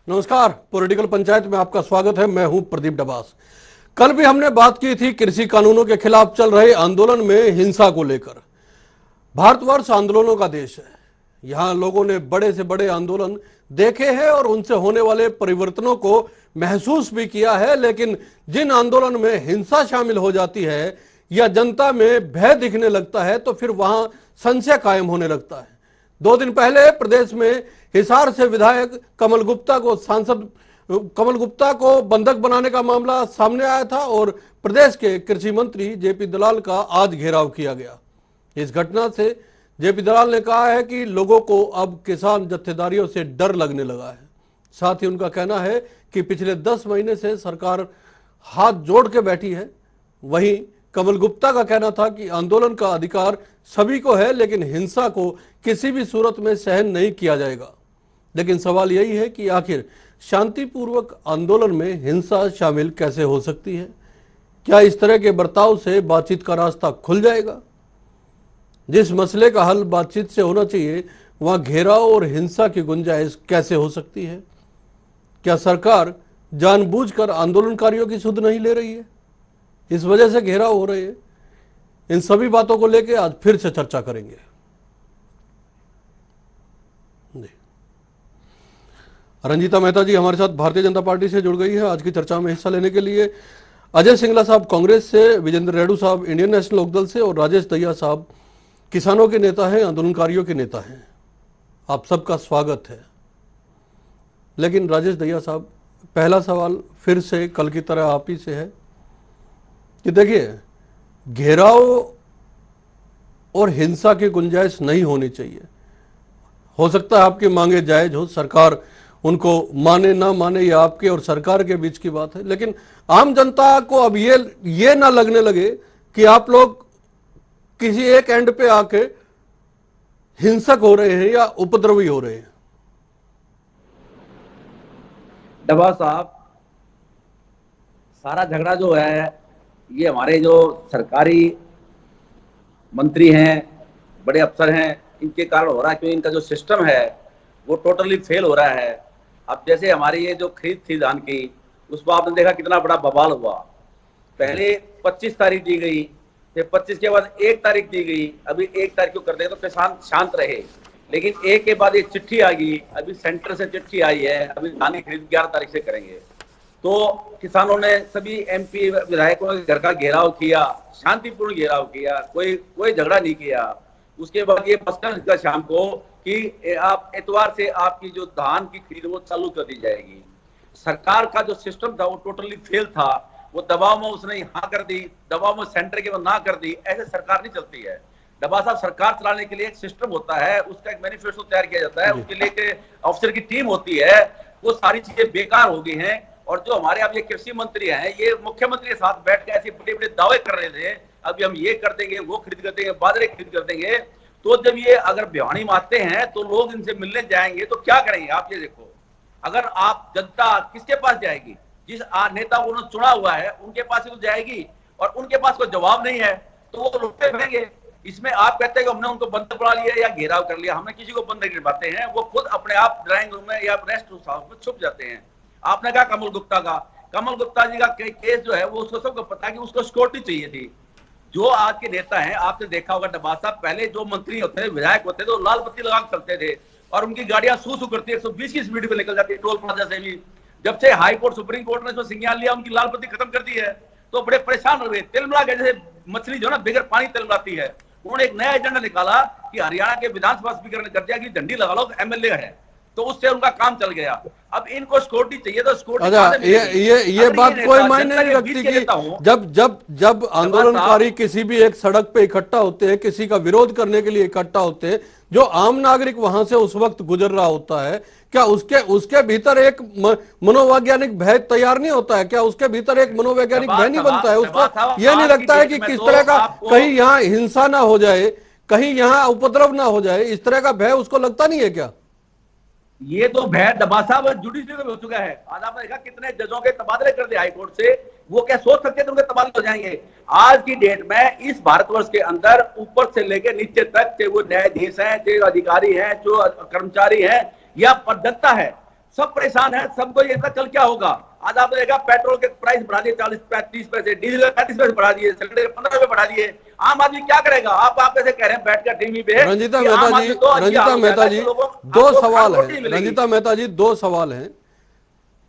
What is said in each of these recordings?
नमस्कार, पॉलिटिकल पंचायत में आपका स्वागत है। मैं हूं प्रदीप डबास। कल भी हमने बात की थी कृषि कानूनों के खिलाफ चल रहे आंदोलन में हिंसा को लेकर। भारतवर्ष आंदोलनों का देश है। यहां लोगों ने बड़े से बड़े आंदोलन देखे हैं और उनसे होने वाले परिवर्तनों को महसूस भी किया है, लेकिन जिन आंदोलन में हिंसा शामिल हो जाती है या जनता में भय दिखने लगता है तो फिर वहां संशय कायम होने लगता है। 2 दिन पहले प्रदेश में हिसार से विधायक सांसद कमल गुप्ता को बंधक बनाने का मामला सामने आया था और प्रदेश के कृषि मंत्री जेपी दलाल का आज घेराव किया गया। इस घटना से जेपी दलाल ने कहा है कि लोगों को अब किसान जत्थेदारियों से डर लगने लगा है। साथ ही उनका कहना है कि पिछले 10 महीने से सरकार हाथ जोड़ के बैठी है। वहीं कमल गुप्ता का कहना था कि आंदोलन का अधिकार सभी को है, लेकिन हिंसा को किसी भी सूरत में सहन नहीं किया जाएगा। लेकिन सवाल यही है कि आखिर शांतिपूर्वक आंदोलन में हिंसा शामिल कैसे हो सकती है? क्या इस तरह के बर्ताव से बातचीत का रास्ता खुल जाएगा? जिस मसले का हल बातचीत से होना चाहिए, वहां घेराव और हिंसा की गुंजाइश कैसे हो सकती है? क्या सरकार जानबूझकर आंदोलनकारियों की सुध नहीं ले रही है, इस वजह से घेराव हो रहे हैं? इन सभी बातों को लेकर आज फिर से चर्चा करेंगे। रंजीता मेहता जी हमारे साथ भारतीय जनता पार्टी से जुड़ गई है आज की चर्चा में हिस्सा लेने के लिए। अजय सिंगला साहब कांग्रेस से, विजेंद्र रेड्डू साहब इंडियन नेशनल लोकदल से और राजेश दहिया साहब किसानों के नेता हैं, आंदोलनकारियों के नेता हैं। आप सबका स्वागत है। लेकिन राजेश दहिया साहब, पहला सवाल फिर से कल की तरह आप ही से है कि देखिए, घेराव और हिंसा की गुंजाइश नहीं होनी चाहिए। हो सकता है आपकी मांगे जायज हो, सरकार उनको माने ना माने, या आपके और सरकार के बीच की बात है, लेकिन आम जनता को अब ये ना लगने लगे कि आप लोग किसी एक एंड पे आके हिंसक हो रहे हैं या उपद्रवी हो रहे हैं। डबा साहब, सारा झगड़ा जो है ये हमारे जो सरकारी मंत्री हैं, बड़े अफसर हैं, इनके कारण हो रहा है। क्योंकि इनका जो सिस्टम है वो टोटली फेल हो रहा है। अब जैसे हमारी ये जो खरीद थी धान की, उसको आपने देखा कितना बड़ा बवाल हुआ। पहले 25 तारीख दी गई, फिर 25 के बाद 1 तारीख दी गई। अभी 1 तारीख को कर देंगे तो किसान शांत रहे, लेकिन 1 के बाद एक चिट्ठी आ गई। अभी सेंटर से चिट्ठी आई है, अभी धान की खरीद 11 तारीख से करेंगे। तो किसानों ने, सभी एमपी विधायकों के घर का घेराव किया, शांतिपूर्ण घेराव किया, कोई झगड़ा नहीं किया। उसके बाद ये मसला शाम को कि आप इतवार से आपकी जो धान की खरीद वो चालू कर दी जाएगी। सरकार का जो सिस्टम था वो टोटली फेल था। वो दबाव में उसने हाँ कर दी, दबाव में सेंटर के वो ना कर दी। ऐसे सरकार नहीं चलती है। डबा साहब, सरकार चलाने के लिए एक सिस्टम होता है, उसका एक मैनिफेस्टो तैयार किया जाता है, उसके लिए एक अफसर की टीम होती है। वो सारी चीजें बेकार हो गई हैं। और जो हमारे अब ये कृषि मंत्री हैं, ये मुख्यमंत्री के साथ बैठ के ऐसे बड़े बड़े दावे कर रहे थे, अभी हम ये कर देंगे, वो खरीद कर देंगे, बाजरे खरीद कर देंगे। तो जब ये अगर भिवानी में आते हैं तो लोग इनसे मिलने जाएंगे तो क्या करेंगे? आप ये देखो, अगर आप जनता किसके पास जाएगी? जिस नेता को उन्होंने चुना हुआ है उनके पास ही तो जाएगी, और उनके पास कोई जवाब नहीं है तो वो लुटते फिरेंगे। इसमें आप कहते हैं कि हमने उनको बंद बना लिया या घेराव कर लिया। हमने किसी को बंद नहीं करवाते हैं, वो खुद अपने आप ड्राइंग रूम में या रेस्ट हाउस में छुप जाते हैं। आपने कहा कमल गुप्ता जी का केस जो है वो उसको सबको पता है कि उसको सिक्योरिटी चाहिए थी। जो आज के नेता हैं, आपने देखा होगा डबा साहब, पहले जो मंत्री होते थे, विधायक होते थे, वो लाल बत्ती लगा चलते थे और उनकी गाड़ियां सू करती है, 120 की स्पीड पे निकल जाती है टोल प्लाजा से भी। जब से हाई कोर्ट, सुप्रीम कोर्ट ने इसमें संज्ञान लिया, उनकी लाल बत्ती खत्म कर दी है, तो बड़े परेशान हो गए। तिल मिला के, जैसे मछली जो ना बगैर पानी तिल मिलाती है। उन्होंने एक नया एजेंडा निकाला कि हरियाणा के विधानसभा स्पीकर ने कर दिया कि झंडी लगा लो, एमएलए है, तो उससे उनका काम चल गया। अब इनको सिक्योरिटी चाहिए तो सिक्योरिटी। ये बात कोई मायने नहीं रखती कि जब आंदोलनकारी किसी भी एक सड़क पे इकट्ठा होते हैं, किसी का विरोध करने के लिए इकट्ठा होते हैं, जो आम नागरिक वहां से उस वक्त गुजर रहा होता है, क्या उसके भीतर एक मनोवैज्ञानिक भय तैयार नहीं होता है? क्या उसके भीतर एक मनोवैज्ञानिक भय नहीं बनता है? उसको यह नहीं लगता है कि किस तरह का कहीं यहाँ हिंसा ना हो जाए, कहीं यहाँ उपद्रव ना हो जाए, इस तरह का भय उसको लगता नहीं है क्या? ये तो भय डबा साहब जुडिशरी में हो चुका है। आज आपने देखा कितने जजों के तबादले कर दिए हाईकोर्ट से। वो क्या सोच सकते थे उनके तबादले हो जाएंगे? आज की डेट में इस भारतवर्ष के अंदर ऊपर से लेकर नीचे तक, चाहे वो न्यायाधीश हैं, चाहे अधिकारी हैं, जो कर्मचारी हैं या जनता है, सब परेशान है, सबको ये था कल क्या होगा। आज आपने देखा पेट्रोल के प्राइस बढ़ा दिए 40-30 पैसे, डीजल के 35 पैसे बढ़ा दिए, सिलेंडर के 15 रुपए बढ़ा दिए। आम आदमी क्या करेगा? आप ऐसे कह रहे हैं बैठकर टीवी पे रंजीता कि मेहता आम जी, आदमी तो रंजीता मेहता जी, दो सवाल है। है। रंजीता मेहता जी, दो सवाल हैं।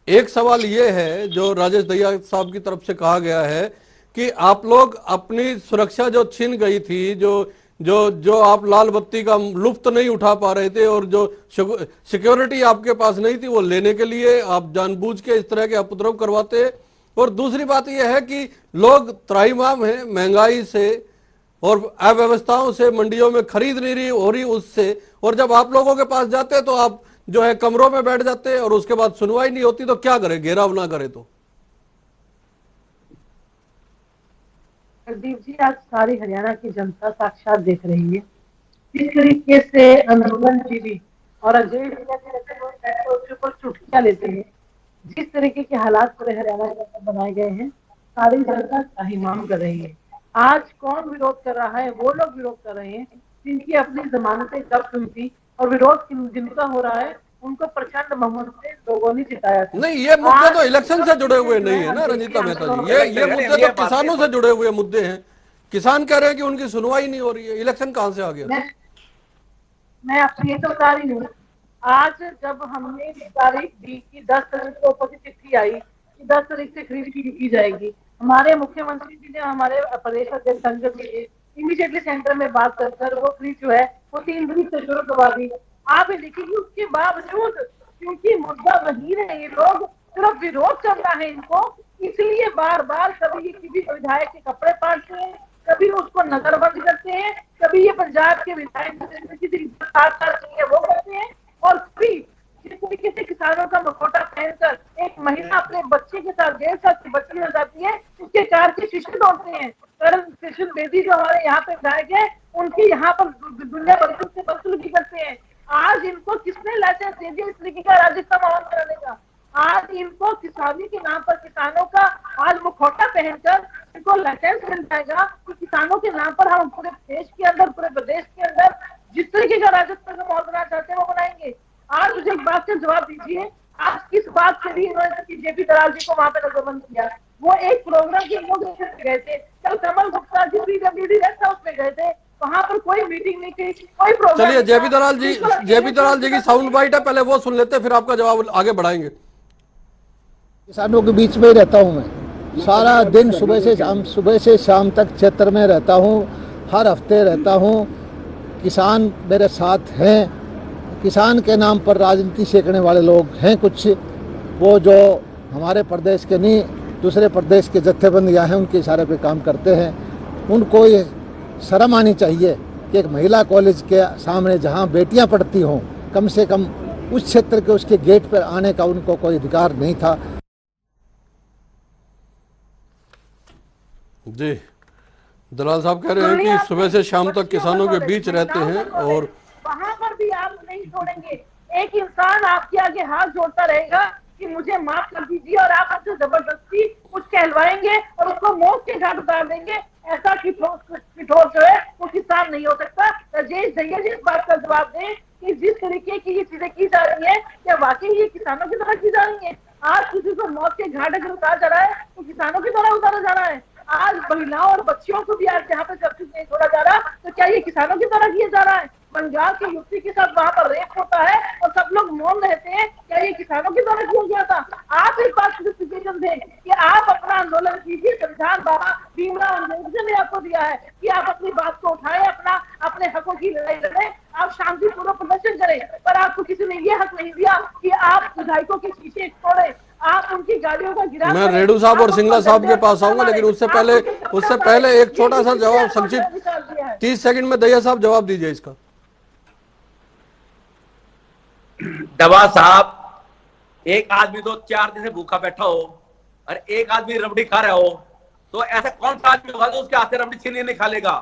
एक सवाल ये है जो राजेश दहिया साहब की तरफ से कहा गया है कि आप लोग अपनी सुरक्षा जो छीन गई थी, जो जो जो आप लाल बत्ती का लुफ्त नहीं उठा पा रहे थे और जो सिक्योरिटी आपके पास नहीं थी, वो लेने के लिए आप जानबूझ के इस तरह के उपद्रव करवाते। और दूसरी बात यह है कि लोग त्राहिमाम हैं महंगाई से और अव्यवस्थाओं से, मंडियों में खरीद नहीं रही हो रही उससे, और जब आप लोगों के पास जाते तो आप जो है कमरों में बैठ जाते हैं और उसके बाद सुनवाई नहीं होती, तो क्या करें? घेराव ना करे तो? प्रदीप जी, आज सारी हरियाणा की जनता साक्षात देख रही है किस तरीके से आंदोलन जीवी और अजय भैया जी जैसे लोग उसके ऊपर चुटकियां लेते हैं, जिस तरीके के हालात पूरे हरियाणा के अंदर बनाए गए हैं, सारी जनता त्राहिमाम कर रही है। आज कौन विरोध कर रहा है? वो लोग विरोध कर रहे हैं जिनकी अपनी जमानतें जब्त हुई थी, और विरोध जिनका हो रहा है उनको प्रचंड बहुमत से लोगों ने जिताया था। नहीं, ये मुद्दे तो इलेक्शन से जुड़े हुए नहीं है ना रंजीता मेहता जी। ये मुद्दे तो किसानों से जुड़े हुए मुद्दे हैं। किसान कह रहे हैं कि उनकी सुनवाई नहीं हो रही है, इलेक्शन कहां से आ गया? मैं आपसे ये तो बता रही हूँ, आज जब हमने तारीख दी कि 10 तारीख को ऊपर से चिट्ठी आई कि 10 तारीख से खरीद शुरू की जाएगी, हमारे मुख्यमंत्री जी ने हमारे प्रदेश अध्यक्ष संजय जी इमीडिएटली सेंटर में बात कर वो खरीद जो है वो 3 तारीख से शुरू करवा दी। आप ये देखिए उसके बावजूद, क्योंकि मुद्दा वही है, ये लोग सिर्फ विरोध चल रहा है इनको, इसलिए बार बार कभी किसी विधायक के कपड़े पाटते हैं, कभी उसको नजरबंद करते हैं, कभी ये पंजाब के विधायक वो करते हैं, और फिर जिस तरीके से किसानों का मुखौटा पहनकर एक महिला अपने बच्चे के साथ 1.5 साल की बच्ची हो जाती है, उसके कार के शीशे तोड़ते हैं। करण कृष्ण बेदी जो हमारे यहाँ पे विधायक है, उनकी यहाँ पर दुनिया भर से बदसलूकी करते हैं। आज इनको किसने लाइसेंस दे दिया इस तरीके का राजस्थान माहौल कराने का? आज इनको किसानी के नाम पर, किसानों का आज मुखौटा पहनकर इनको लाइसेंस मिल जाएगा कि किसानों के नाम पर हम पूरे देश के अंदर, पूरे प्रदेश के अंदर जिस तरीके का राजस्थान का माहौल बनाना चाहते हैं वो बनाएंगे। आज मुझे एक बात का जवाब दीजिए, आज किस बात से भी इन्होंने जेपी दलाल जी को वहां पे नजरबंद किया? वो एक प्रोग्राम की इनोग्रेशन पे गए थे, कल कमल Gupta ji PWD rest house पे गए थे, वहां पर कोई मीटिंग नहीं थी, कोई प्रोग्राम। चलिए, जेपी दलाल जी की साउंड बाइट है, पहले वो सुन लेते, फिर आपका जवाब आगे बढ़ाएंगे। किसानों के बीच में ही रहता हूँ मैं, सारा दिन सुबह से शाम तक क्षेत्र में रहता हूँ, हर हफ्ते रहता हूँ। किसान मेरे साथ हैं। किसान के नाम पर राजनीति सेकने वाले लोग हैं कुछ, वो जो हमारे प्रदेश के नहीं दूसरे प्रदेश के जत्थेबंदियाँ हैं उनके इशारे पे काम करते हैं। उनको ये शर्म आनी चाहिए कि एक महिला कॉलेज के सामने जहाँ बेटियाँ पढ़ती हों, कम से कम उस क्षेत्र के उसके गेट पर आने का उनको कोई अधिकार नहीं था। जी, दलाल साहब कह रहे हैं कि सुबह से शाम तक किसानों के बीच रहते हैं और वहां पर भी आप नहीं छोड़ेंगे। एक इंसान आपके आगे हाथ जोड़ता रहेगा कि मुझे माफ कर दीजिए, और आप उससे जबरदस्ती कुछ कहलवाएंगे और उसको मौत के घाट उतार देंगे। ऐसा किठोर जो है वो किसान नहीं हो सकता। राजेश दहिया जी इस बात का जवाब दें कि जिस तरीके की ये चीजें की जा रही है, क्या वाकई ये किसानों की तरह की जा रही है? आज किसी को मौत के घाट अगर उतारा जा रहा है तो किसानों की तरह उतारा जा रहा है। आज महिलाओं और बच्चियों को भी आज यहाँ पे सुरक्षित नहीं छोड़ा जा रहा, तो क्या ये किसानों की तरह किया जा रहा है? बंगाल की युवती के साथ वहां पर रेप होता है और सब लोग मौन रहते हैं, क्या ये किसानों की तरह किया गया था? आप इस बात को सिचुएशन दें कि आप अपना आंदोलन कीजिए, संविधान बाबा भीमराव अम्बेडकर ने आपको दिया है कि आप अपनी बात को उठाएं, अपने हकों की लड़ाई लड़ें, आप शांतिपूर्वक प्रदर्शन करें, पर आपको किसी ने ये हक नहीं दिया कि आप विधायकों के शीशे तोड़ें, आप उनकी गाड़ियों का गिरा। मैं रेडू साहब और सिंगला साहब के पास आऊंगा, लेकिन उससे पहले एक छोटा सा जवाब संक्षिप्त 30 सेकंड में दहिया साहब जवाब दीजिए इसका। डबा साहब, एक आदमी तो 4 दिन से भूखा बैठा हो और एक आदमी रबड़ी खा रहा हो, तो ऐसा कौन सा आदमी होगा जो उसके हाथ से रबड़ी छीन नहीं खा लेगा?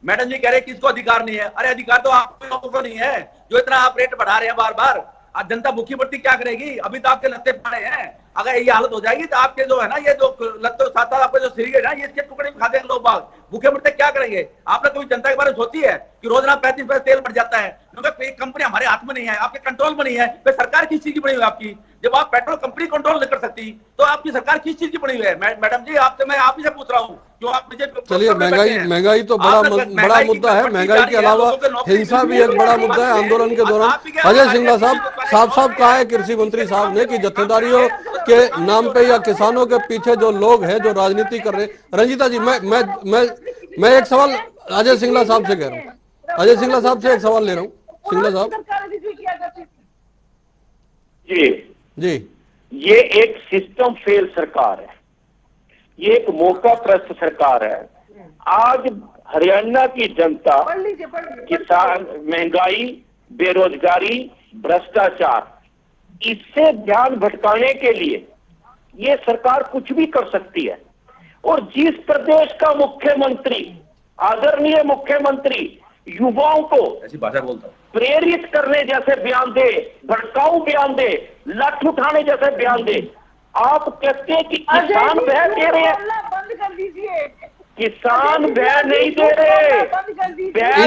मैडम जी कह रहे हैं किसको अधिकार नहीं है। अरे अधिकार तो आप लोगों को नहीं है, जो इतना आप रेट बढ़ा रहे हैं बार बार। आज जनता भूखी बढ़ती क्या करेगी? अभी तो आपके लत्ते पड़े हैं, अगर ये हालत हो जाएगी तो आपके जो है ना, ये जो लत्ते साथ साथ आपके जो शरीर है ना, ये इसके टुकड़े भी खा देंगे लोग बाग। भूखे मरते क्या करेंगे? आपने कभी जनता के बारे में सोची है कि रोजाना 35 पैसे तेल बढ़ जाता है? क्योंकि कंपनी हमारे हाथ में नहीं है, आपके कंट्रोल में नहीं है, फिर सरकार किस चीज की बनी हुई आपकी? जब आप पेट्रोल कंपनी कंट्रोल नहीं कर सकती तो आपकी सरकार किस चीज की बनी हुई है? मैडम जी, आपसे मैं आप ही से पूछ रहा हूँ, क्यों आप मुझे चलिए, महंगाई तो बड़ा मुद्दा है। महंगाई के अलावा हिंसा भी एक बड़ा मुद्दा है आंदोलन के दौरान। अजय सिंगला साहब साफ कहा है कृषि मंत्री साहब ने कि जत्थेदारियों के नाम पे या किसानों के पीछे जो लोग हैं जो राजनीति कर रहे हैं। रंजीता जी, मैं एक सवाल अजय सिंगला साहब से कह रहा हूँ, अजय सिंगला साहब से एक सवाल ले रहा हूँ। सिंगला साहब जी जी, ये एक सिस्टम फेल सरकार है, ये एक मौका प्रस्त सरकार है। आज हरियाणा की जनता, किसान, महंगाई, बेरोजगारी, भ्रष्टाचार, इससे ध्यान भटकाने के लिए ये सरकार कुछ भी कर सकती है। और जिस प्रदेश का मुख्यमंत्री, आदरणीय मुख्यमंत्री, युवाओं को ऐसी भाषा बोलता हूँ, प्रेरित करने जैसे बयान दे, भड़काऊ बयान दे, लठ उठाने जैसे बयान दे, आप कहते हैं कि किसान भय दे रहे हैं, बंद कर दीजिए। किसान भय नहीं दे रहे,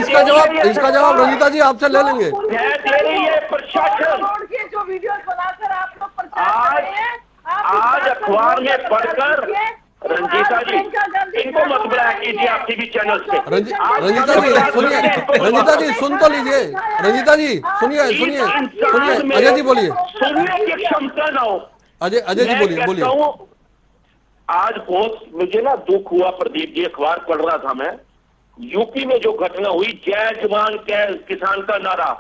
इसका जवाब रंजीता जी आपसे ले लेंगे। भय दे रही है प्रशासन। जो वीडियो बनाकर आप लोग आज अखबार में पढ़कर, रंजीता जी इनको मत बुलाया कीजिए आप टीवी चैनल से। रंजीता जी सुनिए, रंजीता जी सुन तो लीजिए, रंजीता जी सुनिए, अजय जी बोलिए, सुनने की क्षमता ना हो। अजय जी बोलिए। आज बहुत मुझे ना दुख हुआ प्रदीप जी, अखबार पढ़ रहा था मैं, यूपी में जो घटना हुई, जय जवान किसान का नारा,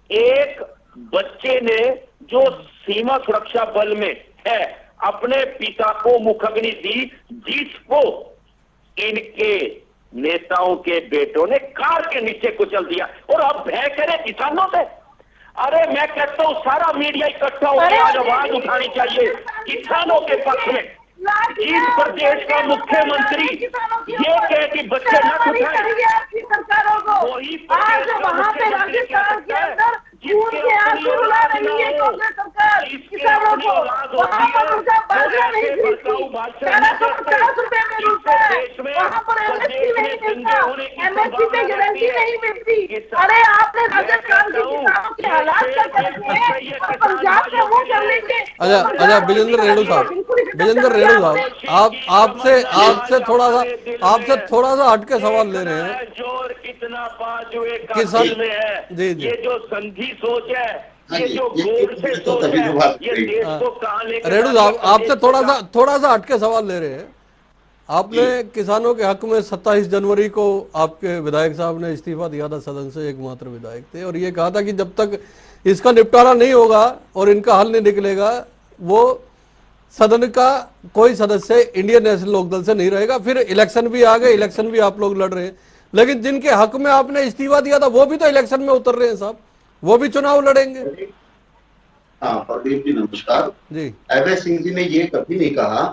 एक बच्चे ने जो सीमा सुरक्षा बल में है अपने पिता को मुखाग्नि दी, जिसको इनके नेताओं के बेटों ने कार के नीचे कुचल दिया। और अब भय करे किसानों से। अरे मैं कहता हूं सारा मीडिया इकट्ठा होकर आज आवाज उठानी चाहिए किसानों के पक्ष में। जिस प्रदेश का मुख्यमंत्री ये कहे कि बच्चे न उठाए, वही प्रदेश का मुख्यमंत्री कह सकता है जिसके अपनी औलाद न हो, जिसके अपनी औलाद होती है, भड़काऊ भाषण नहीं करते, जिससे देश में दंगे होने की संभावना रहती है। अरे आपने राजस्थान के किसानों के हालात पंजाब में वो कर लेंगे। अच्छा विजेंद्र रेणु साहब, आपसे थोड़ा सा हटके सवाल ले रहे हैं। जोर कितना बाजुए कातिल में है, ये जो संधि सोच है, ये जो गोल से सोच है, ये देश को कहां लेकर। रेणु साहब, आपसे थोड़ा सा हटके सवाल ले रहे हैं। आपने किसानों के हक में 27 जनवरी को आपके विधायक साहब ने इस्तीफा दिया था, सदन से एकमात्र विधायक थे, और ये कहा था कि जब तक इसका निपटारा नहीं होगा और इनका हल नहीं निकलेगा, वो सदन का कोई सदस्य इंडियन नेशनल लोकदल से नहीं रहेगा। फिर इलेक्शन भी आ गए, इलेक्शन भी आप लोग लड़ रहे हैं, लेकिन जिनके हक में आपने इस्तीफा दिया था वो भी तो इलेक्शन में उतर रहे हैं साहब, वो भी चुनाव लड़ेंगे। हाँ प्रदीप जी नमस्कार जी। अभय सिंह जी ने ये कभी नहीं कहा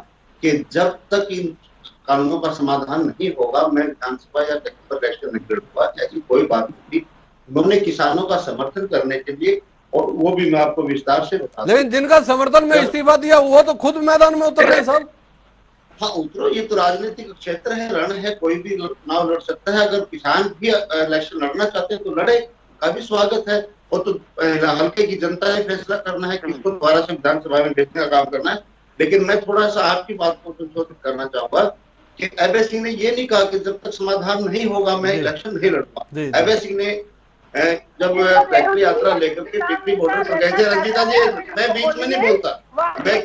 कि जब तक इन कानूनों का समाधान नहीं होगा मैं विधानसभा या कहीं पर इलेक्शन नहीं लड़ूंगा, ऐसी कोई बात नहीं। उन्होंने किसानों का समर्थन करने के लिए, और वो भी मैं आपको विस्तार से बता, लेकिन जिनका समर्थन में इस्तीफा दिया वो तो खुद मैदान में उतर रहे हैं साहब। हाँ उतरो, ये तो राजनीतिक क्षेत्र है, रण है, कोई भी चुनाव लड़ सकता है। अगर किसान भी इलेक्शन लड़ना चाहते हैं तो लड़े, का भी स्वागत है। वो तो हल्के की जनता ने फैसला करना है किसको दोबारा से विधानसभा में भेजने का काम करना है। लेकिन मैं थोड़ा सा आपकी बात को संशोधित करना चाहूंगा कि अभय सिंह ने ये नहीं कहा कि जब तक समाधान नहीं होगा मैं इलेक्शन नहीं लड़ूंगा। अभय सिंह ने जब फैक्ट्री यात्रा लेकर के टिकरी बॉर्डर पर गए थे, रंजीता जी मैं बीच में नहीं बोलता, मैं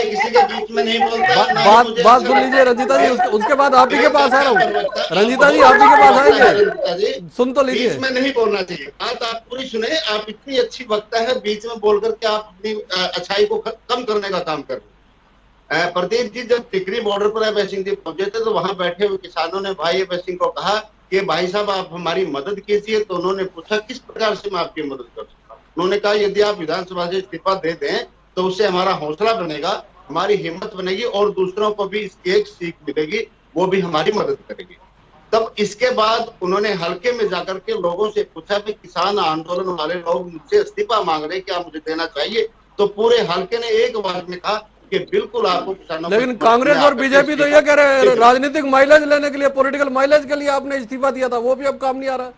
किसी के बीच में नहीं बोलता। बात सुन लीजिए रंजीता जी, उसके बाद आप ही के पास आ रहा हूँ। रंजीता जी आप ही के पास आएंगे, सुन तो लीजिए। बीच में नहीं बोलना चाहिए, बात आप पूरी सुने। आप इतनी अच्छी वक्ता है, बीच में बोल करके आप अपनी अच्छाई को कम करने का काम कर रहे हैं। प्रदीप जी जब टिकरी बॉर्डर पर अभय सिंह जी पहुंचे थे तो वहां बैठे हुए किसानों ने भाई अभय सिंह को कहा कि भाई साहब आप हमारी मदद कीजिए। तो उन्होंने पूछा किस प्रकार से मैं आपकी मदद कर सकता हूँ। उन्होंने कहा यदि आप विधानसभा से इस्तीफा दे दें तो उससे हमारा हौसला बनेगा, हमारी हिम्मत बनेगी और दूसरों को भी इसकी एक सीख मिलेगी, वो भी हमारी मदद करेगी। तब इसके बाद उन्होंने हल्के में जाकर के लोगों से पूछा कि किसान आंदोलन वाले लोग मुझसे इस्तीफा मांग रहे, क्या मुझे देना चाहिए? तो पूरे हल्के ने एक आवाज में कहा कि बिल्कुल आपको किसानों। लेकिन कांग्रेस और बीजेपी तो ये कह रहे हैं राजनीतिक माइलेज लेने के लिए, पॉलिटिकल माइलेज के लिए आपने इस्तीफा दिया था, वो भी अब काम नहीं आ रहा।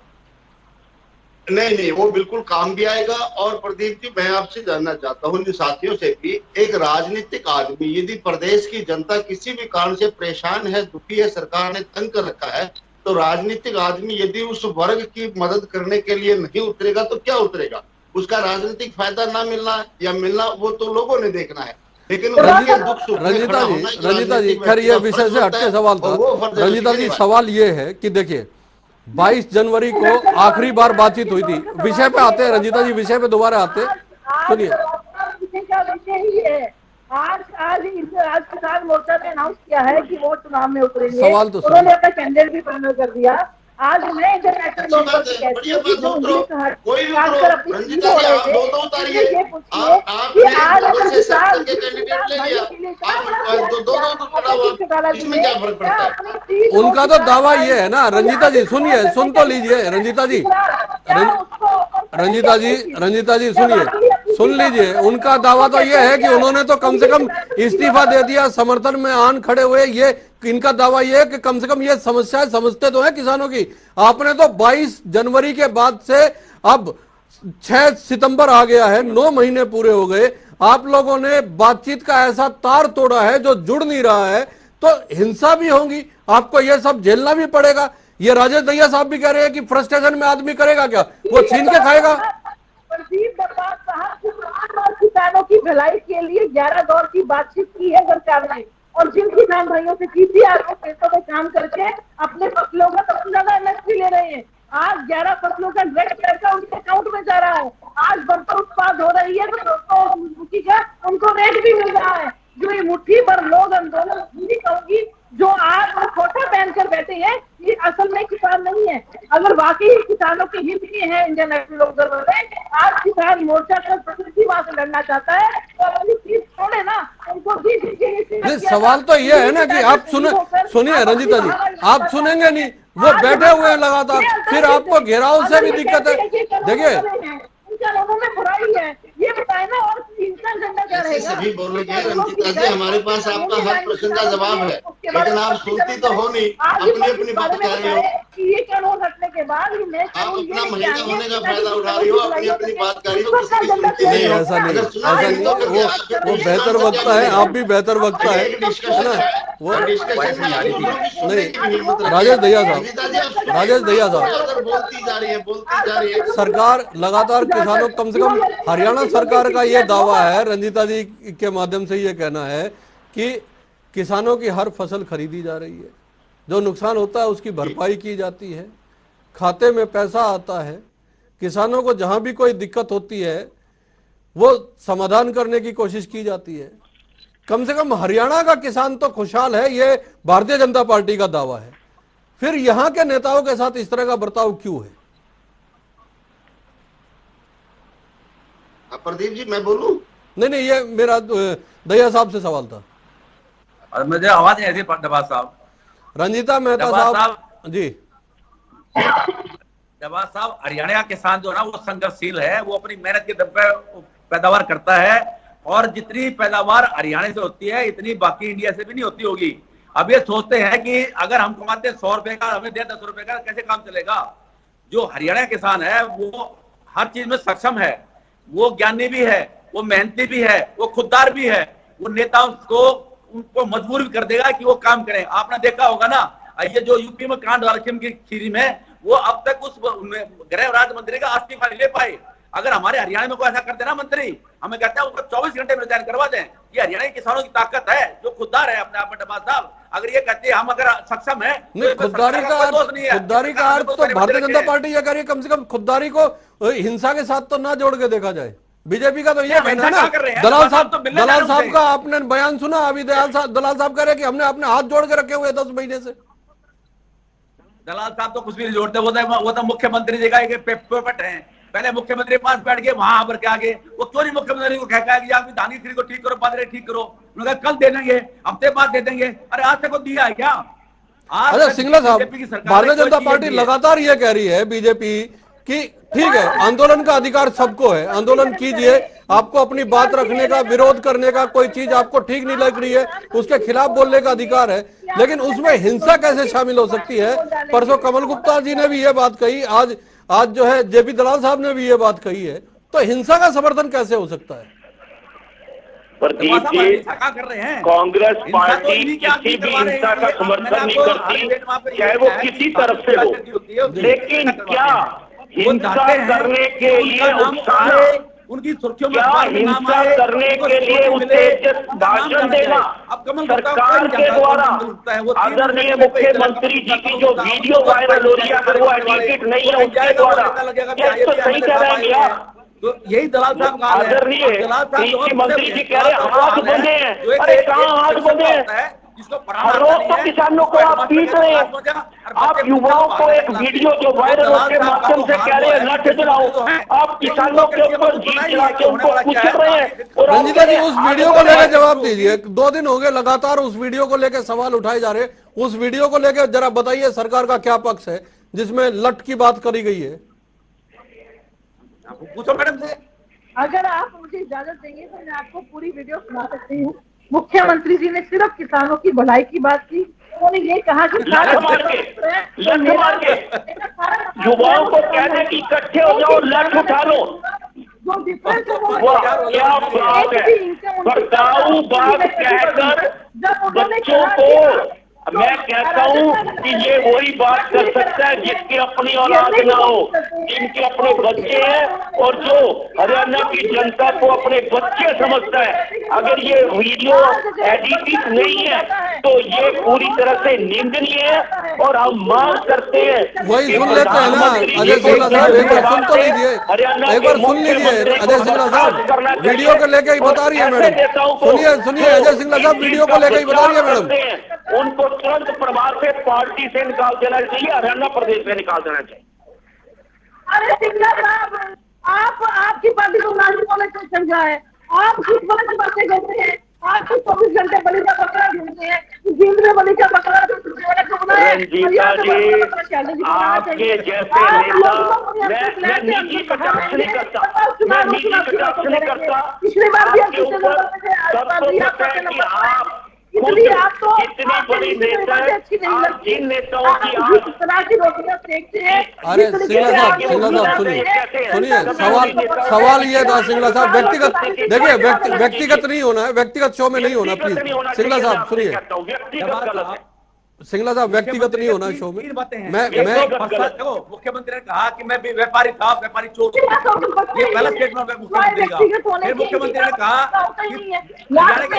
नहीं नहीं, वो बिल्कुल काम भी आएगा। और प्रदीप जी, मैं आपसे जानना चाहता हूँ इन साथियों से कि एक राजनीतिक आदमी यदि प्रदेश की जनता किसी भी कारण से परेशान है, दुखी है, सरकार ने तंग कर रखा है, तो राजनीतिक आदमी यदि उस वर्ग की मदद करने के लिए नहीं उतरेगा तो क्या उतरेगा? उसका राजनीतिक फायदा ना मिलना या मिलना वो तो लोगों ने देखना है, लेकिन उसके दुख सुख में रंजीता खड़ा जी, होना एक रंजीता जी, राजनीतिक खैर व्यक्ति ये का विषय फर्ज से होता हटके है, सवाल था। और वो फर्ज है रंजीता उसकी जी, निभानी। सवाल ये है कि देखिए 22 जनवरी को आखिरी बार बातचीत हुई थी। विषय पे आते हैं रंजीता जी, विषय पे दोबारा आते हैं। सुनिए, विषय का विषय ही है। आज किसान मोर्चा ने अनाउंस किया है कि वो चुनाव में उतरेंगे। सवाल तो सुनिए। उन्होंने अपना कैंडिडेट भी फाइनल कर दिया। आज मैं इंटरनेशनल अच्छी लोग बात है, कहती बढ़िया हूँ कि बात, जो उतरो, इंग्लिश कोई भी खासकर उतरो। अपनी रंजीता हो जी, रहे आप थे, दो उतारिए। ये पूछिए कि आपने आज नब्बे अगर से किसान 70 के कैंडिडेट ले लिया, के लिए आप दो चढ़ाओ, इसमें क्या फर्क पड़ता है? उनका तो दावा ये है ना रंजीता जी, सुनिए, सुन तो लीजिए रंजीता जी, रंजीता जी सुनिए, सुन लीजिए। उनका दावा तो यह है कि उन्होंने तो कम से कम इस्तीफा दे दिया, समर्थन में आन खड़े हुए। ये इनका दावा यह है कि कम से कम ये समस्याएं समझते तो है किसानों की। आपने तो 22 जनवरी के बाद से अब 6 सितंबर आ गया है, 9 महीने पूरे हो गए। आप लोगों ने बातचीत का ऐसा तार तोड़ा है जो जुड़ नहीं रहा है, तो हिंसा भी होगी, आपको यह सब झेलना भी पड़ेगा। ये राजेश दहिया साहब भी कह रहे हैं कि फ्रस्ट्रेशन में आदमी करेगा क्या, वो छीन के खाएगा। प्रदीप डब्बास साहब, किसानों की भलाई के लिए 11 दौर की बातचीत की है सरकार ने, और जिन किसान भाइयों से की थी, आज वो खेतों में काम करके अपने फसलों का सबसे ज्यादा एमएसपी ले रहे हैं। आज 11 फसलों का डायरेक्ट पैसा उनके अकाउंट में जा रहा है। आज बर्तन उत्पाद हो रही है तो उनको रेट भी मिल रहा है। जो ये मुट्ठी भर लोग आंदोलन नहीं कहूंगी, जो आज वो खोटा पहनकर बैठे हैं, ये असल में किसान नहीं है। अगर वाकई किसानों के हित के हैं इंडियन नेशनल ऑब्जर्वर में, आज किसान मोर्चा का प्रतिनिधि वहां से लड़ना चाहता है तो अपनी सीट छोड़े ना, उनको नहीं, सवाल तो ये है ना कि आप सुनिए रंजीता जी, आप सुनेंगे नहीं, वो बैठे हुए हैं लगातार, फिर आपको घेराव से भी दिक्कत है। देखिए, लोगों में बुराई है, ये बताए ना, और इंसान झंडा क्या ऐसे रहेगा? सभी बोलोगे रंजीता जी, हमारे पास आपका हर प्रश्न का जवाब है, लेकिन आप सुनती तो हो नहीं, अपनी अपनी बात कह रही हो। ये कानून हटने के बाद आप अपना महिला होने का फायदा उठा रही हो, अपनी अपनी बात कर रही हो, किसी की सुनती नहीं हो। ऐसा नहीं, अगर सुना ऐसा नहीं नहीं, तो फिर क्या? वो बेहतर वक्ता है, आप भी बेहतर वक्ता है ना। वो नहीं, राजेश दहिया साहब, राजेश दहिया साहब, बोलती जा रही है। सरकार लगातार किसानों, कम से कम हरियाणा सरकार का यह दावा है, रंजीता जी के माध्यम से यह कहना है कि किसानों की हर फसल खरीदी जा रही है, जो नुकसान होता है उसकी भरपाई की जाती है, खाते में पैसा आता है, किसानों को जहां भी कोई दिक्कत होती है वो समाधान करने की कोशिश की जाती है। कम से कम हरियाणा का किसान तो खुशहाल है, ये भारतीय जनता पार्टी का दावा है। फिर यहां के नेताओं के साथ इस तरह का बर्ताव क्यों है? प्रदीप जी, मैं बोलूं? नहीं, ये मेरा दहिया साहब से सवाल था। और मुझे आवाज नहीं आती डब्बास साहब। रंजीता मेहता साहब जी। डब्बास साहब, हरियाणा का किसान जो ना वो संघर्षशील है, वो अपनी मेहनत के दम पे पैदावार करता है, और जितनी पैदावार हरियाणा से होती है इतनी बाकी इंडिया से भी नहीं होती होगी। अब ये सोचते हैं कि अगर हम कमाते 100 रुपए का, हमें दे 10 रुपए का, कैसे काम चलेगा? जो हरियाणा किसान है वो हर चीज में सक्षम है, वो ज्ञानी भी है, वो मेहनती भी है, वो खुददार भी है, वो नेताओं को उनको मजबूर भी कर देगा कि वो काम करें। आपने देखा होगा ना, ये जो यूपी में कांड हुआ की खीरी में, वो अब तक उस गृह राज्य मंत्री का इस्तीफा नहीं ले पाए। अगर हमारे हरियाणा में कोई ऐसा कर देना मंत्री, हमें कहते हैं उसको 24 घंटे में रिजाइन करवा दें। ये हरियाणा के किसानों की ताकत है, जो खुददार है अपने आप में। डब्बास साहब, अगर ये कहते हैं हम अगर सक्षम है, नहीं, खुददारी का अर्थ तो भारतीय जनता पार्टी ये करिए, कम से कम खुददारी को हिंसा के साथ तो ना जोड़ के देखा जाए। बीजेपी का तो ये कहना है ना। दलाल साहब का आपने बयान सुना अभी, दलाल साहब कह रहे कि हमने अपने हाथ जोड़ के रखे हुए 10 महीने से। दलाल साहब तो कुछ भी नहीं जोड़ते, वो तो मुख्यमंत्री जी का एक पेपट है। पहले मुख्यमंत्री के पास बैठ गए, वहां आकर के आगे वो क्यों नहीं मुख्यमंत्री को कहता है कि आप धानी खरीद को ठीक करो, बाजरे ठीक करो? उन्होंने कहा कल दे देंगे, हफ्ते बाद दे देंगे। अरे आज तक दिया है क्या? अच्छा सिंगला साहब, भारतीय जनता पार्टी लगातार ये कह रही है बीजेपी कि ठीक है, आंदोलन का अधिकार सबको है, आंदोलन कीजिए, आपको अपनी बात रखने का, विरोध करने का, कोई चीज आपको ठीक नहीं लग रही है उसके खिलाफ बोलने का अधिकार है, लेकिन उसमें हिंसा कैसे शामिल हो सकती है? परसों कमल गुप्ता जी ने भी ये बात कही, आज आज जो है जेपी दलाल साहब ने भी ये बात कही है, तो हिंसा का समर्थन कैसे हो सकता है? प्रदीप जी, कांग्रेस पार्टी किसी भी हिंसा का समर्थन नहीं करती, चाहे वो किसी तरफ से हो, लेकिन क्या हिंसा करने के लिए उत्साह, उनकी सुर्खियों में क्या हिंसा करने के लिए उत्तेजित भाषण देना सरकार के द्वारा आदरणीय मुख्यमंत्री जी की जो वीडियो वायरल हो रही है, अगर वो एडिटेड नहीं है उसके द्वारा, क्या इसको सही कह रहे हैं आप? तो यही दलाल साहब आदरणीय कृषि मंत्री जी कह रहे हैं हाथ बंधे हैं। अरे कहाँ हाथ बंधे हैं? हर रोज तो किसानों को आप पीट रहे हैं, आप युवाओं को एक वीडियो जो वायरल के माध्यम से कह रहे हैं लठ जलाओ, आप किसानों के ऊपर जीत चला के उनको कुचल रहे हैं। रंजीता जी, उस वीडियो को लेकर जवाब दीजिए। 2 दिन हो गए लगातार उस वीडियो को लेकर सवाल उठाए जा रहे हैं। उस वीडियो को लेकर जरा बताइए सरकार का क्या पक्ष है जिसमें लठ की बात करी गई है? पूछो मैडम से। अगर आप मुझे इजाजत देंगे तो मैं आपको पूरी वीडियो सुना सकती हूँ। मुख्यमंत्री जी ने सिर्फ किसानों की भलाई की बात की, उन्होंने ये कहा कि युवाओं को कहने की इकट्ठे हो जाओ, लठ उठा लो। जो डिफरेंस क्या बात है, बर्ताऊ बात कहकर बच्चों को, मैं कहता हूँ कि ये वही बात कर सकता है जिसकी अपनी औलाद ना हो, जिनके अपने बच्चे हैं और जो हरियाणा की जनता को अपने बच्चे समझता है। अगर ये वीडियो एडिटेड नहीं है तो ये पूरी तरह से निंदनीय है और हम मांग करते हैं। वही सुन लेते हैं ना अजय सिंगला साहब, एक बार सुन तो लीजिए, एक बार सुन लीजिए अजय सिंगला साहब, वीडियो को लेकर ही बता रही है मैडम। सुनिए अजय सिंगला साहब, वीडियो को लेकर ही बता रही है मैडम। उनको तुरंत प्रभाव से पार्टी से निकाल देना चाहिए, हरियाणा प्रदेश से निकाल देना चाहिए। अरे सिंगला साहब, आप आपकी पार्टी को नाजी बोले क्यों समझा है? आप झूठ बोले की बातें करते हैं, आप 24 घंटे बलि का बकरा ढूंढते हैं, जिंद में बलि का बकरा रंजीता जी, आपके जैसे नेता, मैं निजी कटाक्ष नहीं करता, मैं निजी कटाक्ष नहीं करता। पिछली बार भी आपके ऊपर सब है कि आप इसलिए आप तो इतनी बड़ी नेता है, आप जिन नेताओं की आज अरे सिंगला साहब सुनिए, सवाल ये था सिंगला साहब, व्यक्तिगत नहीं होना है, व्यक्तिगत शो में नहीं होना प्लीज। सिंगला साहब सुनिए, व्यक्तिगत गलत है सिंगला साहब, व्यक्तिगत नहीं होना शो में। मैं मुख्यमंत्री ने कहा कि मैं भी व्यापारी था, व्यापारी चोर, ये पहला स्टेटमेंट है मुख्यमंत्री का। फिर मुख्यमंत्री ने कहा कि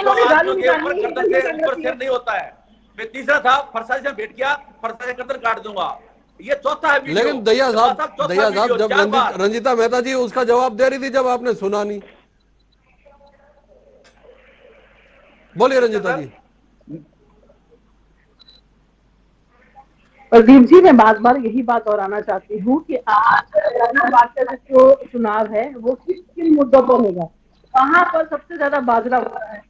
ऊपर सिर नहीं होता है। फिर तीसरा था फरसाई से भेंट किया, फरसाई गर्दन काट दूंगा। ये चौथा है। लेकिन दया साहब जब रंजीता मेहता जी उसका जवाब दे रही थी, जब आपने सुना नहीं। बोलिए रंजीता जी। प्रदीप जी, मैं बार बार यही बात दोहराना चाहती हूँ कि आज जो चुनाव है वो किन मुद्दों पर होगा, कहाँ पर सबसे ज्यादा बाजरा हो रहा है।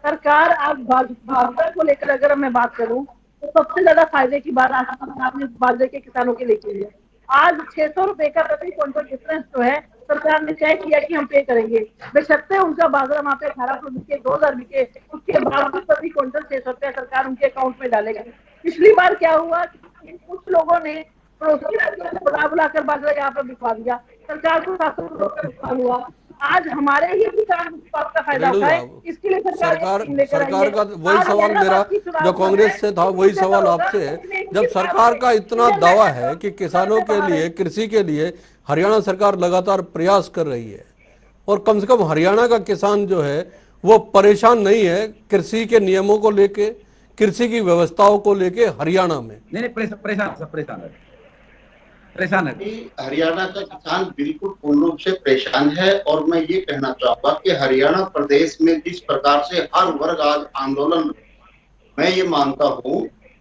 सरकार आज बाजरा को लेकर अगर मैं बात करूँ तो सबसे ज्यादा फायदे की बात आज आपने बाजरे के किसानों के लेके है। आज 600 रुपए का प्रति क्विंटल डिफरेंस जो है सरकार ने तय किया कि हम पे करेंगे। बेशर्ते उनका बाजरा वहाँ पे 1800 बिके, 2000 बिके, उसके बावजूद प्रति क्विंटल 600 रुपया सरकार उनके अकाउंट में डालेगी। पिछली बार क्या हुआ, कुछ लोगों ने बुला कर बाजरा यहाँ पर बिकवा दिया, सरकार को 700 रुपये का नुकसान हुआ। आज हमारे ही किसान का फायदा उठाए, इसके लिए सरकार का वही सवाल मेरा जो कांग्रेस से था, वही सवाल आपसे है। जब सरकार का इतना दावा है कि किसानों के लिए, कृषि के लिए हरियाणा सरकार लगातार प्रयास कर रही है और कम से कम हरियाणा का किसान जो है वो परेशान नहीं है कृषि के नियमों को लेके, कृषि की व्यवस्थाओं को लेके हरियाणा में? नहीं, परेशान है। हरियाणा का किसान बिल्कुल पूर्ण रूप से परेशान है। और मैं ये कहना चाहूंगा कि हरियाणा प्रदेश में जिस प्रकार से हर वर्ग आज आंदोलन, मैं ये मानता हूँ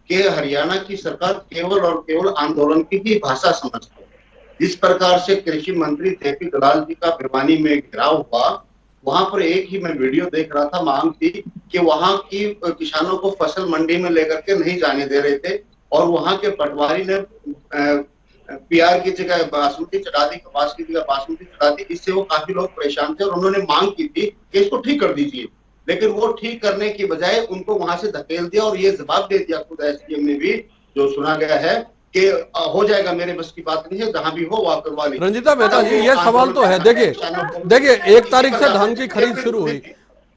कि हरियाणा की सरकार केवल और केवल आंदोलन की ही भाषा समझती है। जिस प्रकार से कृषि मंत्री जेपी दलाल जी का भिवानी में घेराव हुआ, वहां पर एक ही मैं वीडियो देख रहा था, मांग थी कि वहां की किसानों को फसल मंडी में लेकर के नहीं जाने दे रहे थे और वहां के पटवारी ने पीआर की जगह बासमती चढ़ा दी, कपास की जगह बासमती चढ़ा दी। इससे वो काफी लोग परेशान थे और उन्होंने मांग की थी कि इसको ठीक कर दीजिए, लेकिन वो ठीक करने की बजाय उनको वहां से धकेल दिया और ये जवाब दे दिया खुद एसडीएम ने भी, जो सुना गया है कि हो जाएगा, मेरे बस की बात नहीं है, जहां भी हो वहां करवा लीजिए। रंजीता मेहता जी, ये सवाल तो है। देखिए 1 तारीख से धान की खरीद शुरू हुई,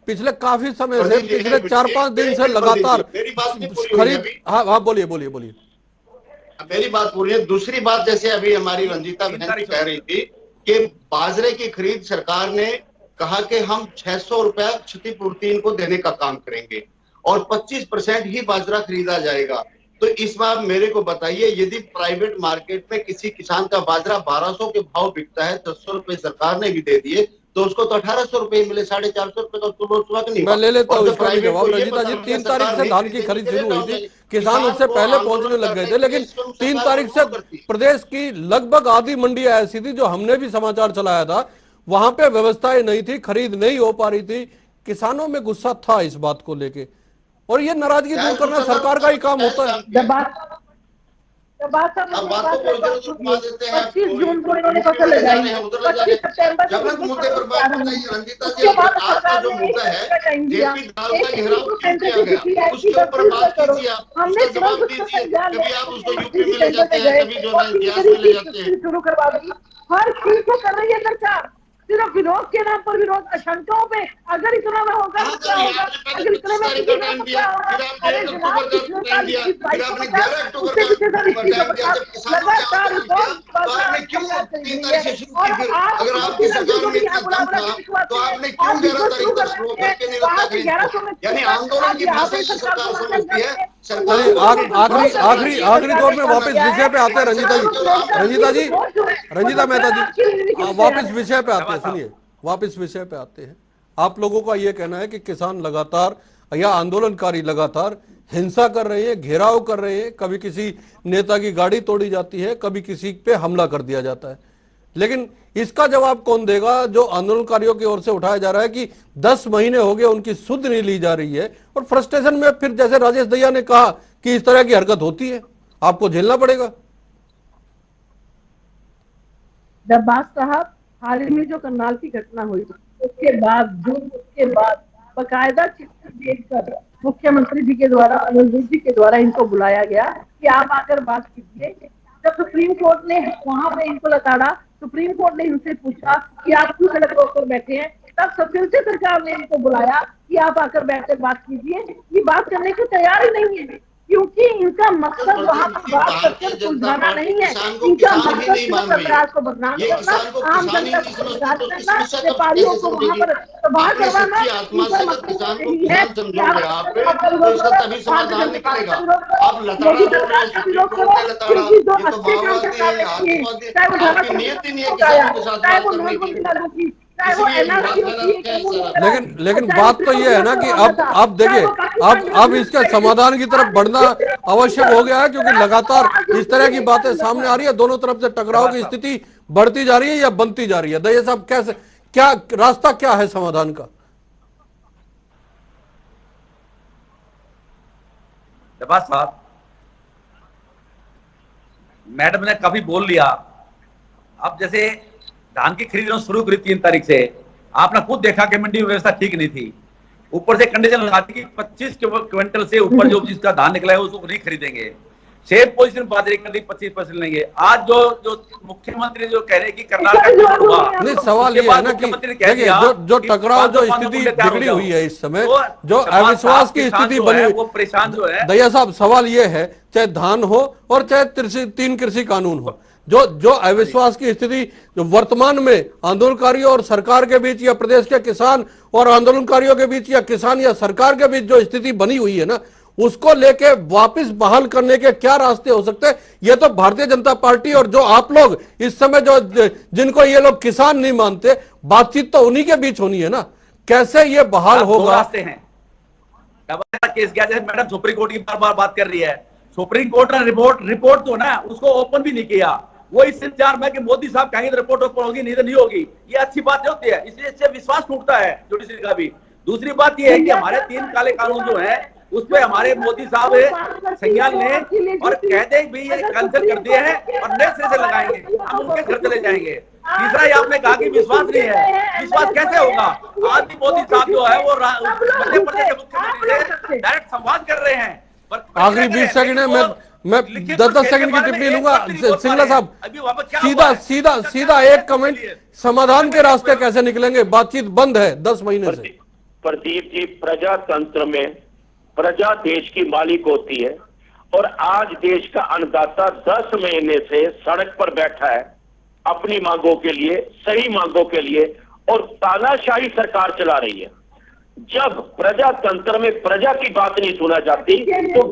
पिछले काफी समय से, पिछले 4-5 दिन से लगातार मेरी बात नहीं पूरी हुई खरीद। अभी। हाँ बोलिए बोलिए बोलिए। मेरी बात पूरी है। दूसरी बात, जैसे अभी हमारी रंजीता बहन कह रही थी कि बाजरे की खरीद सरकार ने कहा कि हम 600 रुपया क्षतिपूर्ति इनको देने का काम करेंगे और 25% ही बाजरा खरीदा जाएगा। तो इस बार मेरे को बताइए, यदि प्राइवेट मार्केट में किसी किसान का बाजरा 1200 के भाव बिकता है, 600 रुपए सरकार ने भी दे दिए, तो उसको तो 1800 रुपए मिले, 450 रुपए का उसको बहुत नहीं। मैं ले लेता हूँ इसका भी जवाब। रंजीता जी, 3 तारीख से धान की खरीद शुरू हुई थी, किसान उससे पहले पहुंचने लग गए थे, लेकिन 3 तारीख से प्रदेश की लगभग आधी मंडियां ऐसी थी, जो हमने भी समाचार चलाया था, वहां पे व्यवस्थाएं नहीं थी, खरीद नहीं हो पा रही थी, किसानों में गुस्सा था इस बात को लेके, और ये नाराजगी दूर करना सरकार का ही काम होता है। अब बातों को इधर उधर घुमा देते हैं। 25 जून को इन्होंने फसल लगाई, 25 सितंबर जब तक मुद्दे पर बात बताइए रंजीता जी, आज का जो मुद्दा है जेपी दाल का घेराव क्यों किया गया, उसके ऊपर बात कीजिए आप, उसका जवाब दीजिए। कभी आप उसको यूपी में ले जाते हैं, कभी जो है इतिहास में ले जाते हैं। शुरू करवा दी, हर चीज को कर रही है सरकार, सिर्फ विरोध के नाम पर विरोध, आशंकाओं पे। अगर इतना में होगा तो क्या होगा, अगर इतने में फिर आपने 11 अक्टूबर का टाइम दिया, फिर आपने 11 अक्टूबर का टाइम दिया, जब किसानों के तो आपने क्यों 3 तारीख से शुरू की? फिर अगर आपकी सरकार में इतना दम था तो आपने क्यों 11 तारीख तक शुरू करके नहीं रखा खरीद? यानी आंदोलन की भाषा से सरकार समझती है। आखिरी दौर में वापस विषय पे आते हैं रंजीता जी, रंजीता मेहता जी, वापस विषय पे आते हैं। सुनिए, वापस विषय पे आते हैं। आप लोगों का यह कहना है कि किसान लगातार या आंदोलनकारी लगातार हिंसा कर रहे हैं, घेराव कर रहे हैं, कभी किसी नेता की गाड़ी तोड़ी जाती है, कभी किसी पे हमला कर दिया जाता है, लेकिन इसका जवाब कौन देगा जो आंदोलनकारियों की ओर से उठाया जा रहा है कि 10 महीने हो गए उनकी सुध नहीं ली जा रही है, और फ्रस्ट्रेशन में फिर जैसे राजेश दहिया ने कहा कि इस तरह की हरकत होती है, आपको झेलना पड़ेगा। डब्बास साहब, हाल ही में जो करनाल की घटना हुई, उसके बाद बकायदा चिट्ठी देकर मुख्यमंत्री जी के द्वारा, अनिल जी के द्वारा इनको बुलाया गया कि आप आकर बात कीजिए। जब सुप्रीम कोर्ट ने वहां पे इनको लताड़ा, सुप्रीम कोर्ट ने इनसे पूछा कि आप क्यों सड़क रोक बैठे हैं, तब फिर से सरकार ने इनको बुलाया कि आप आकर बैठकर बात कीजिए। ये बात करने को तैयार ही नहीं है, क्योंकि इनका मकसद वहां पर बात करके सुलझाना नहीं है, इनका मकसद सरकार को बदनाम करना, आम जनता को बदनाम करना, व्यापारियों को वहां पर तबाह करवाना। लेकिन बात तो ये है ना कि अब देखिए, अब इसके समाधान की तरफ बढ़ना आवश्यक हो गया है, क्योंकि लगातार इस तरह की बातें सामने आ रही है, दोनों तरफ से टकराव की स्थिति बढ़ती जा रही है या बनती जा रही है। दहिया साहब, कैसे, क्या रास्ता क्या है समाधान का? साहब, मैडम ने काफी बोल लिया। अब जैसे धान की खरीद शुरू करी 3 तारीख से, आपने खुद देखा कि मंडी व्यवस्था ठीक नहीं थी, ऊपर से कंडीशन लगाती कि 25 क्विंटल से ऊपर जो जिसका धान निकला है उसको नहीं खरीदेंगे। सेम पोजीशन बाजरे कर दी, 25% लेंगे। आज जो मुख्यमंत्री जो कह रहे हैं कि करनाल का होगा, नहीं, सवाल ये है ना कि देखिए जो टकराव, जो स्थिति बिगड़ी हुई है इस समय, जो अविश्वास की स्थिति बनी हुई, वो परेशान जो है। दहिया साहब, सवाल ये है, चाहे धान हो और चाहे 3 कृषि कानून हो, जो अविश्वास की स्थिति जो वर्तमान में आंदोलनकारियों और सरकार के बीच, या प्रदेश के किसान और आंदोलनकारियों के बीच, या किसान या सरकार के बीच जो स्थिति बनी हुई है ना, उसको लेके वापस बहाल करने के क्या रास्ते हो सकते हैं? ये तो भारतीय जनता पार्टी और जो आप लोग इस समय जो जिनको ये लोग किसान नहीं मानते, बातचीत तो उन्हीं के बीच होनी है ना, कैसे ये बहाल होगा? रास्ते हैं। केस गया, जैसे मैडम सुप्रीम कोर्ट की बार बात कर रही है, सुप्रीम कोर्ट ने रिपोर्ट तो ना उसको ओपन भी नहीं किया। वो इस इंतजार में कि मोदी साहब कहेंगे तो रिपोर्ट ओपन होगी, नहीं तो नहीं होगी। ये अच्छी बात नहीं होती है, इसलिए इससे विश्वास टूटता है जुडिशरी का भी। दूसरी बात ये है कि हमारे 3 काले कानून जो है उस पे हमारे मोदी साहब संज्ञान लें और कह दें भाई ये कैंसिल कर दिए हैं और नए सिरे से लगाएंगे, हम उनके घर चले जाएंगे। तीसरा, ये आपने कहा कि विश्वास नहीं है, विश्वास कैसे होगा? आज भी मोदी साहब जो है वो मध्य प्रदेश के मुख्यमंत्री से डायरेक्ट संवाद कर रहे हैं। आखिरी 20 सेकंड है, मैं लिखित 10-10 और सेकंड की कहने के टिप्पणी बारे में लूंगा। एक वक्त नहीं बोल सिंगला पा रहे साहब, हैं। अभी वहां पर क्या सीधा हुआ है? सीधा सीधा एक कमेंट, समाधान के रास्ते कैसे निकलेंगे? बातचीत बंद है 10 महीने से। प्रदीप जी, प्रजातंत्र में प्रजा देश की मालिक होती है और आज देश का अन्नदाता 10 महीने से सड़क पर बैठा है अपनी मांगों के लिए, सही मांगों के लिए, और तानाशाही सरकार चला रही है। जब प्रजातंत्र में प्रजा की बात नहीं सुना जाती तो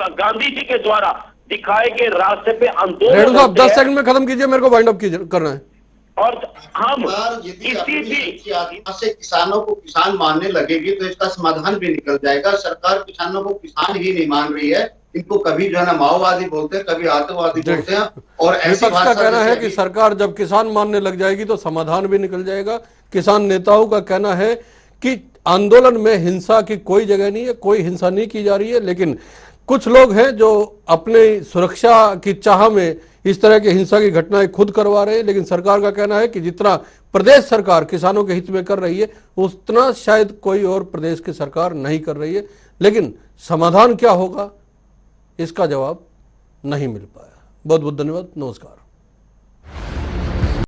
गांधी जी के द्वारा दिखाए गए रास्ते पे आंदोलन रेणु साहब होते 10 हैं। सेकंड में खत्म कीजिए, मेरे को वाइंड अप करना है। और हम यदि इसी अपनी भी सच्ची आत्मा से किसानों को किसान मानने लगेगी तो इसका समाधान भी निकल जाएगा। सरकार किसानों को किसान ही नहीं मान रही है। इनको कभी जो है ना माओवादी बोलते हैं, कभी आतंकवादी बोलते हैं, और ऐसी विपक्ष का भाषा कहना है जैसे कि अभी- सरकार जब किसान मानने लग जाएगी तो समाधान भी निकल जाएगा। किसान नेताओं का कहना है कि आंदोलन में हिंसा की कोई जगह नहीं है, कोई हिंसा नहीं की जा रही है, लेकिन कुछ लोग हैं जो अपने सुरक्षा की चाह में इस तरह की हिंसा की घटनाएं खुद करवा रहे हैं। लेकिन सरकार का कहना है कि जितना प्रदेश सरकार किसानों के हित में कर रही है उतना शायद कोई और प्रदेश की सरकार नहीं कर रही है। लेकिन समाधान क्या होगा इसका जवाब नहीं मिल पाया। बहुत बहुत धन्यवाद, नमस्कार।